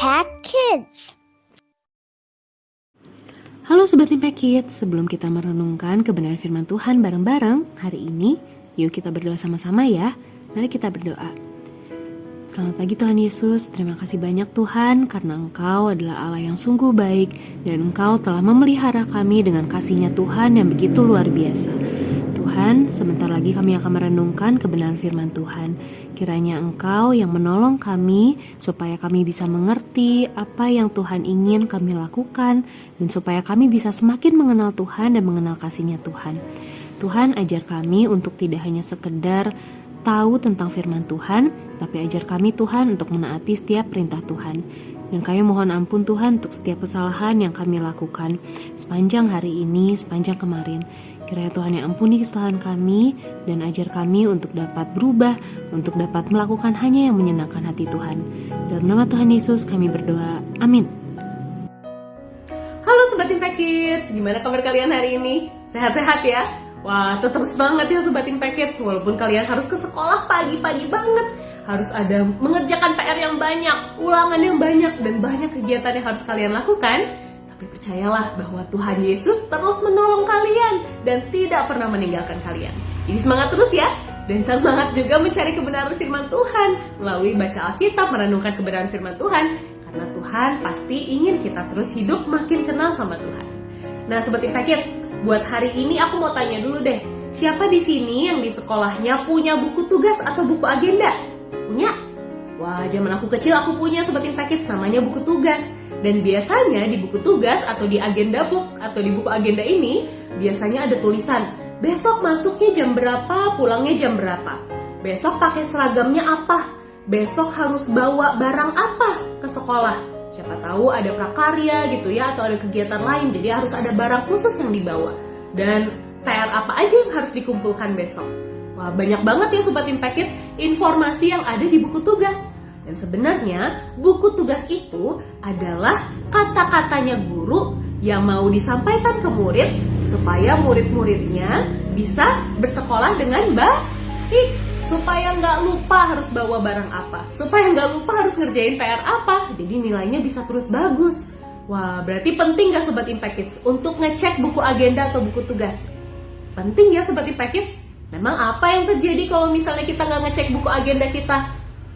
Impact Kids. Halo Sobat Impact Kids, sebelum kita merenungkan kebenaran firman Tuhan bareng-bareng hari ini, yuk kita berdoa sama-sama ya. Mari kita berdoa. Selamat pagi Tuhan Yesus, terima kasih banyak Tuhan karena Engkau adalah Allah yang sungguh baik dan Engkau telah memelihara kami dengan kasih-Nya Tuhan yang begitu luar biasa. Tuhan, sebentar lagi kami akan merenungkan kebenaran firman Tuhan. Kiranya Engkau yang menolong kami supaya kami bisa mengerti apa yang Tuhan ingin kami lakukan dan supaya kami bisa semakin mengenal Tuhan dan mengenal kasih-Nya Tuhan. Tuhan, ajar kami untuk tidak hanya sekedar tahu tentang firman Tuhan, tapi ajar kami Tuhan untuk menaati setiap perintah Tuhan. Dan kami mohon ampun Tuhan untuk setiap kesalahan yang kami lakukan sepanjang hari ini, sepanjang kemarin. Kiranya Tuhan yang ampuni kesalahan kami dan ajar kami untuk dapat berubah, untuk dapat melakukan hanya yang menyenangkan hati Tuhan. Dalam nama Tuhan Yesus kami berdoa, amin. Halo Sobat Impact Kids, gimana kabar kalian hari ini? Sehat-sehat ya? Wah, tetap semangat ya Sobat Impact Kids, walaupun kalian harus ke sekolah pagi-pagi banget. Harus ada mengerjakan PR yang banyak, ulangan yang banyak, dan banyak kegiatan yang harus kalian lakukan. Tapi percayalah bahwa Tuhan Yesus terus menolong kalian dan tidak pernah meninggalkan kalian. Jadi semangat terus ya, dan semangat juga mencari kebenaran firman Tuhan melalui baca Alkitab, merenungkan kebenaran firman Tuhan. Karena Tuhan pasti ingin kita terus hidup makin kenal sama Tuhan. Nah Sobat Impact Kids, buat hari ini aku mau tanya dulu deh, siapa di sini yang di sekolahnya punya buku tugas atau buku agenda? Punya? Wah, zaman aku kecil aku punya Sobat Impact Kids, namanya buku tugas. Dan biasanya di buku tugas atau di agenda book atau di buku agenda ini biasanya ada tulisan besok masuknya jam berapa, pulangnya jam berapa. Besok pakai seragamnya apa, besok harus bawa barang apa ke sekolah. Siapa tahu ada prakarya gitu ya, atau ada kegiatan lain, jadi harus ada barang khusus yang dibawa. Dan PR apa aja yang harus dikumpulkan besok. Wah, banyak banget ya Sobat Impact Kids informasi yang ada di buku tugas. Dan sebenarnya buku tugas itu adalah kata-katanya guru yang mau disampaikan ke murid supaya murid-muridnya bisa bersekolah dengan baik. Supaya nggak lupa harus bawa barang apa, supaya nggak lupa harus ngerjain PR apa, jadi nilainya bisa terus bagus. Wah, berarti penting nggak Sobat Impact Kids untuk ngecek buku agenda atau buku tugas? Penting ya Sobat Impact Kids? Memang apa yang terjadi kalau misalnya kita nggak ngecek buku agenda kita?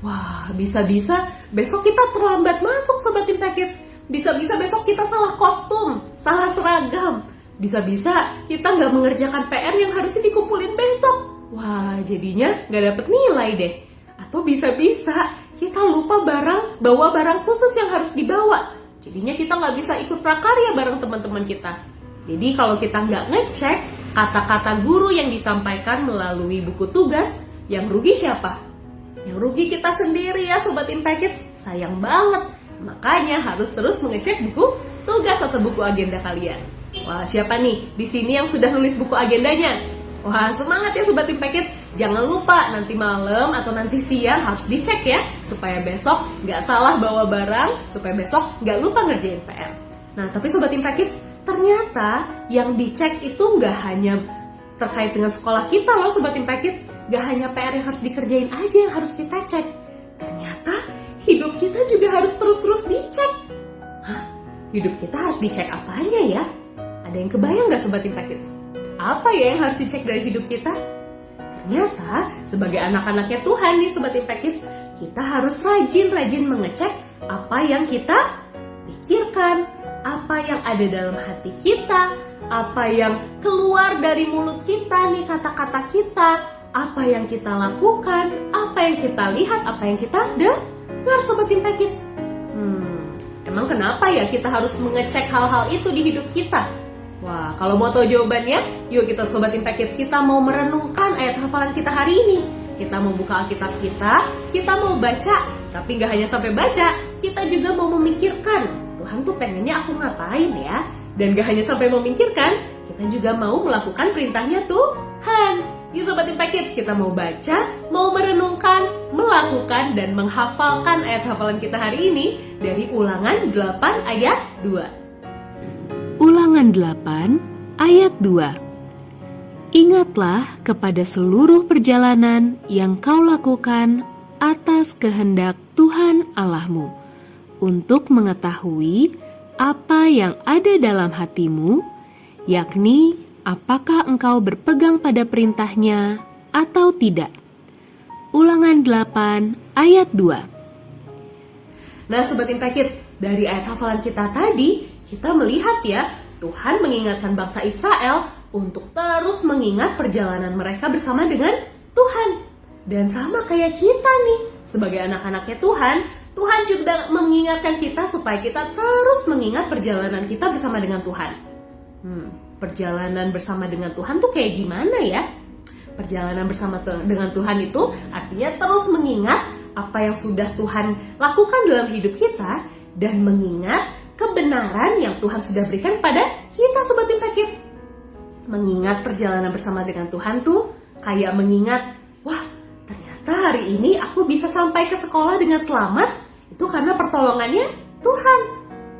Wah, bisa-bisa besok kita terlambat masuk Sobat Impact Kids. Bisa-bisa besok kita salah kostum, salah seragam. Bisa-bisa kita nggak mengerjakan PR yang harusnya dikumpulin besok. Wah, jadinya nggak dapet nilai deh. Atau bisa-bisa kita lupa bawa barang khusus yang harus dibawa. Jadinya kita nggak bisa ikut prakarya bareng teman-teman kita. Jadi kalau kita nggak ngecek kata-kata guru yang disampaikan melalui buku tugas, yang rugi siapa? Yang rugi kita sendiri ya Sobat Impact Kids. Sayang banget. Makanya harus terus mengecek buku tugas atau buku agenda kalian. Wah, siapa nih di sini yang sudah nulis buku agendanya? Wah, semangat ya Sobat Impact Kids. Jangan lupa nanti malam atau nanti siang harus dicek ya, supaya besok nggak salah bawa barang, supaya besok nggak lupa ngerjain PR. Nah, tapi Sobat Impact Kids, ternyata yang dicek itu nggak hanya terkait dengan sekolah kita loh Sobat Impact Kids. Gak hanya PR yang harus dikerjain aja yang harus kita cek. Ternyata hidup kita juga harus terus-terus dicek. Hah? Hidup kita harus dicek apanya ya? Ada yang kebayang gak Sobat Impact Kids? Apa ya yang harus dicek dari hidup kita? Ternyata sebagai anak-anaknya Tuhan nih Sobat Impact Kids, kita harus rajin-rajin mengecek apa yang kita pikirkan, apa yang ada dalam hati kita, apa yang keluar dari mulut kita nih, kata-kata kita, apa yang kita lakukan, apa yang kita lihat, apa yang kita dengar Sobat Impact Kids. Emang kenapa ya kita harus mengecek hal-hal itu di hidup kita? Wah, kalau mau tahu jawabannya, yuk kita Sobat Impact Kids, kita mau merenungkan ayat hafalan kita hari ini. Kita mau buka Alkitab kita mau baca, tapi gak hanya sampai baca, kita juga mau memikirkan, Tuhan tuh pengennya aku ngapain ya? Dan gak hanya sampai memikirkan, kita juga mau melakukan perintahnya Tuhan. Yuk Sobat Impact Kids, kita mau baca, mau merenungkan, melakukan, dan menghafalkan ayat hafalan kita hari ini dari Ulangan 8 ayat 2. Ulangan 8 ayat 2. Ingatlah kepada seluruh perjalanan yang kau lakukan atas kehendak Tuhan Allahmu, untuk mengetahui apa yang ada dalam hatimu, yakni apakah engkau berpegang pada perintahnya atau tidak. Ulangan 8 ayat 2. Nah Sobat Impact Kids, dari ayat hafalan kita tadi, kita melihat ya, Tuhan mengingatkan bangsa Israel untuk terus mengingat perjalanan mereka bersama dengan Tuhan. Dan sama kayak kita nih, sebagai anak-anaknya Tuhan, Tuhan juga mengingatkan kita supaya kita terus mengingat perjalanan kita bersama dengan Tuhan. Perjalanan bersama dengan Tuhan tuh kayak gimana ya? Perjalanan bersama dengan Tuhan itu artinya terus mengingat apa yang sudah Tuhan lakukan dalam hidup kita dan mengingat kebenaran yang Tuhan sudah berikan pada kita Sobat Impact Kids. Mengingat perjalanan bersama dengan Tuhan tuh kayak mengingat, wah ternyata hari ini aku bisa sampai ke sekolah dengan selamat, itu karena pertolongannya Tuhan.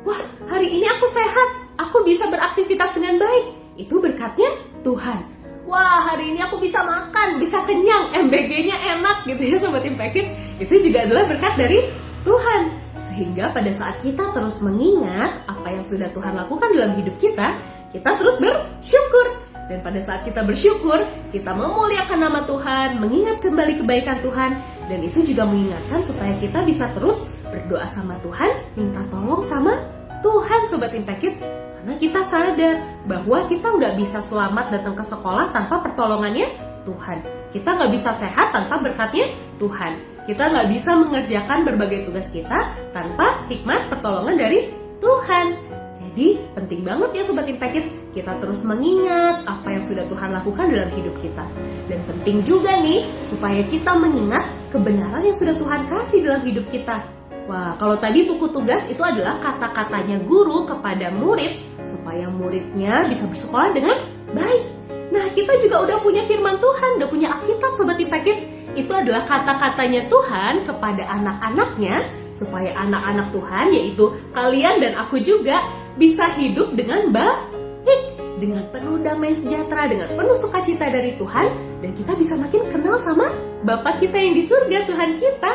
Wah hari ini aku sehat, aku bisa beraktivitas dengan baik, itu berkatnya Tuhan. Wah hari ini aku bisa makan, bisa kenyang, MBG-nya enak gitu ya Sobat Impact Kids. Itu juga adalah berkat dari Tuhan. Sehingga pada saat kita terus mengingat apa yang sudah Tuhan lakukan dalam hidup kita terus bersyukur. Dan pada saat kita bersyukur, kita memuliakan nama Tuhan, mengingat kembali kebaikan Tuhan. Dan itu juga mengingatkan supaya kita bisa terus berdoa sama Tuhan, minta tolong sama Tuhan Sobat Impact Kids. Karena kita sadar bahwa kita nggak bisa selamat datang ke sekolah tanpa pertolongannya Tuhan. Kita nggak bisa sehat tanpa berkatnya Tuhan. Kita nggak bisa mengerjakan berbagai tugas kita tanpa hikmat pertolongan dari Tuhan. Jadi penting banget ya Sobat Impact Kids, kita terus mengingat apa yang sudah Tuhan lakukan dalam hidup kita. Dan penting juga nih supaya kita mengingat kebenaran yang sudah Tuhan kasih dalam hidup kita. Wah, kalau tadi buku tugas itu adalah kata-katanya guru kepada murid supaya muridnya bisa bersekolah dengan baik. Nah, kita juga udah punya firman Tuhan, udah punya Alkitab Sobat Impact Kids. Itu adalah kata-katanya Tuhan kepada anak-anaknya supaya anak-anak Tuhan, yaitu kalian dan aku juga, bisa hidup dengan baik, dengan penuh damai sejahtera, dengan penuh sukacita dari Tuhan, dan kita bisa makin kenal sama Bapa kita yang di surga, Tuhan kita.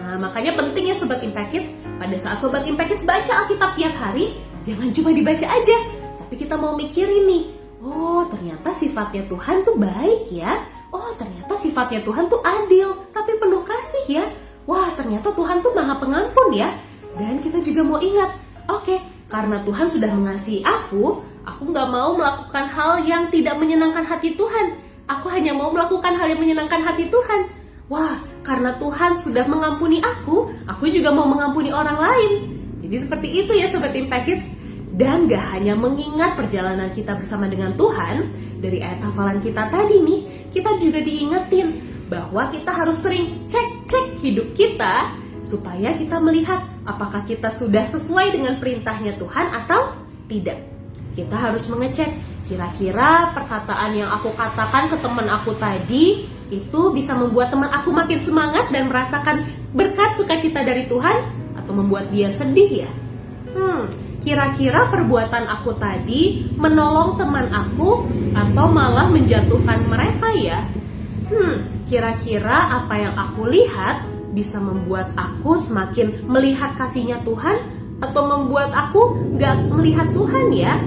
Nah, makanya penting ya Sobat Impact Kids, pada saat Sobat Impact Kids baca Alkitab tiap hari, jangan cuma dibaca aja, tapi kita mau mikirin nih, oh ternyata sifatnya Tuhan tuh baik ya, oh ternyata sifatnya Tuhan tuh adil, tapi penuh kasih ya, wah ternyata Tuhan tuh maha pengampun ya. Dan kita juga mau ingat, oke, karena Tuhan sudah mengasihi aku gak mau melakukan hal yang tidak menyenangkan hati Tuhan, aku hanya mau melakukan hal yang menyenangkan hati Tuhan. Wah, karena Tuhan sudah mengampuni aku juga mau mengampuni orang lain. Jadi seperti itu ya Sobat Impact Kids. Dan gak hanya mengingat perjalanan kita bersama dengan Tuhan, dari ayat hafalan kita tadi nih, kita juga diingetin bahwa kita harus sering cek hidup kita supaya kita melihat apakah kita sudah sesuai dengan perintahnya Tuhan atau tidak. Kita harus mengecek, kira-kira perkataan yang aku katakan ke teman aku tadi itu bisa membuat teman aku makin semangat dan merasakan berkat sukacita dari Tuhan, atau membuat dia sedih ya? Kira-kira perbuatan aku tadi menolong teman aku atau malah menjatuhkan mereka ya? Kira-kira apa yang aku lihat bisa membuat aku semakin melihat kasihnya Tuhan atau membuat aku gak melihat Tuhan ya?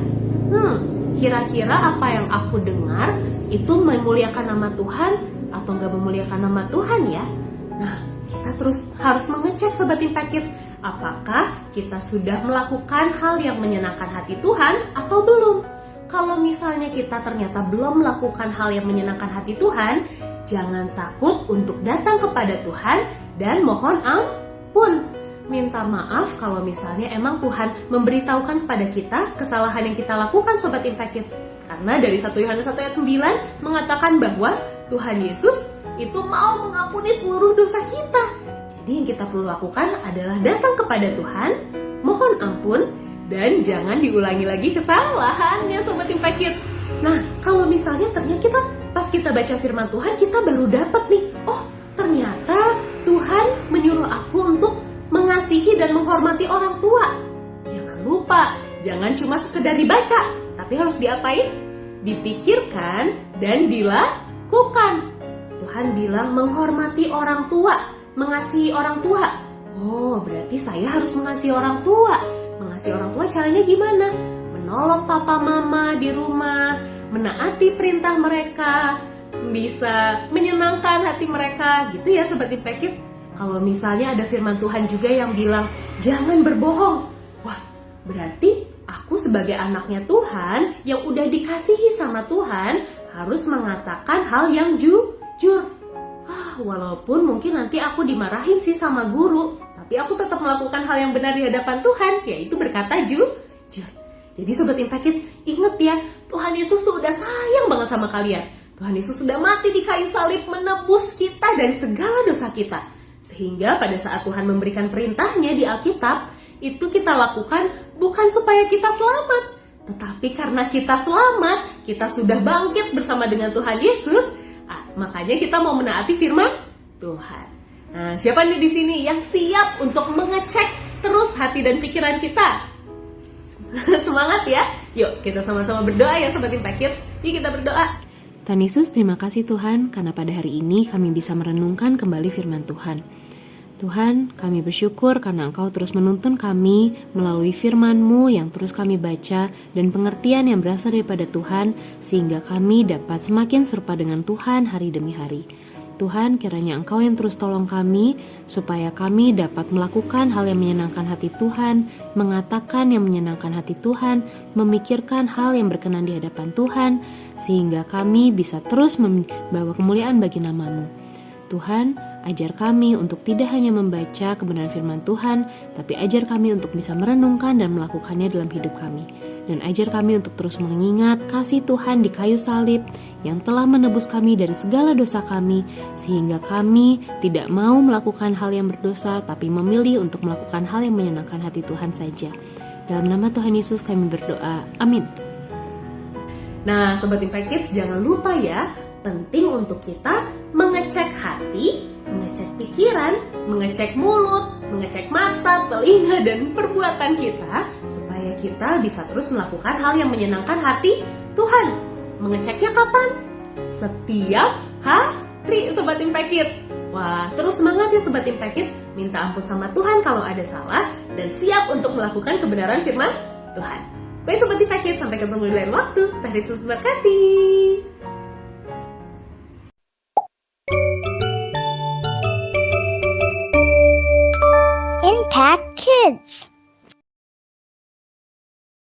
Kira-kira apa yang aku dengar itu memuliakan nama Tuhan atau gak memuliakan nama Tuhan ya? Nah, kita terus harus mengecek Sobat Impact Kids, apakah kita sudah melakukan hal yang menyenangkan hati Tuhan atau belum? Kalau misalnya kita ternyata belum melakukan hal yang menyenangkan hati Tuhan, jangan takut untuk datang kepada Tuhan dan mohon ampun. Minta maaf kalau misalnya emang Tuhan memberitahukan kepada kita kesalahan yang kita lakukan Sobat Impact Kids. Karena dari 1 Yohanes 1 ayat 9 mengatakan bahwa Tuhan Yesus itu mau mengampuni seluruh dosa kita. Jadi yang kita perlu lakukan adalah datang kepada Tuhan, mohon ampun, dan jangan diulangi lagi kesalahannya Sobat Impact Kids. Nah, kalau misalnya ternyata pas kita baca firman Tuhan, kita baru dapat nih, oh ternyata Tuhan menyuruh aku untuk mengasihi dan menghormati orang tua. Jangan lupa, jangan cuma sekedar dibaca, tapi harus diapain? Dipikirkan dan dilakukan. Tuhan bilang menghormati orang tua, mengasihi orang tua. Oh, berarti saya harus mengasihi orang tua. Mengasihi orang tua caranya gimana? Menolong papa mama di rumah, menaati perintah mereka, bisa menyenangkan hati mereka, gitu ya Sobat Impact Kids. Kalau misalnya ada firman Tuhan juga yang bilang, jangan berbohong. Wah, berarti aku sebagai anaknya Tuhan, yang udah dikasihi sama Tuhan, harus mengatakan hal yang jujur. Walaupun mungkin nanti aku dimarahin sih sama guru, tapi aku tetap melakukan hal yang benar di hadapan Tuhan, yaitu berkata jujur. Jadi Sobat Impact Kids, inget ya, Tuhan Yesus tuh udah sayang banget sama kalian. Tuhan Yesus sudah mati di kayu salib menebus kita dari segala dosa kita. Sehingga pada saat Tuhan memberikan perintahnya di Alkitab, itu kita lakukan bukan supaya kita selamat, tetapi karena kita selamat, kita sudah bangkit bersama dengan Tuhan Yesus. Makanya kita mau menaati firman Tuhan. Nah, siapa nih di sini yang siap untuk mengecek terus hati dan pikiran kita? Semangat ya. Yuk kita sama-sama berdoa ya Sobat Impact Kids. Yuk kita berdoa. Tuhan Yesus, terima kasih Tuhan karena pada hari ini kami bisa merenungkan kembali firman Tuhan. Tuhan, kami bersyukur karena Engkau terus menuntun kami melalui firman-Mu yang terus kami baca dan pengertian yang berasal daripada Tuhan, sehingga kami dapat semakin serupa dengan Tuhan hari demi hari. Tuhan, kiranya Engkau yang terus tolong kami, supaya kami dapat melakukan hal yang menyenangkan hati Tuhan, mengatakan yang menyenangkan hati Tuhan, memikirkan hal yang berkenan di hadapan Tuhan, sehingga kami bisa terus membawa kemuliaan bagi nama-Mu. Tuhan, ajar kami untuk tidak hanya membaca kebenaran firman Tuhan, tapi ajar kami untuk bisa merenungkan dan melakukannya dalam hidup kami. Dan ajar kami untuk terus mengingat kasih Tuhan di kayu salib yang telah menebus kami dari segala dosa kami, sehingga kami tidak mau melakukan hal yang berdosa, tapi memilih untuk melakukan hal yang menyenangkan hati Tuhan saja. Dalam nama Tuhan Yesus kami berdoa. Amin. Nah, Sobat Impact Kids, jangan lupa ya, penting untuk kita mengecek hati, mengecek pikiran, mengecek mulut, mengecek mata, telinga, dan perbuatan kita, supaya kita bisa terus melakukan hal yang menyenangkan hati Tuhan. Mengeceknya kapan? Setiap hari, Sobat Impact Kids. Wah, terus semangat ya Sobat Impact Kids, minta ampun sama Tuhan kalau ada salah, dan siap untuk melakukan kebenaran firman Tuhan. Baik Sobat Impact Kids, sampai ketemu di lain waktu. Tuhan Yesus berkati. Impact Kids.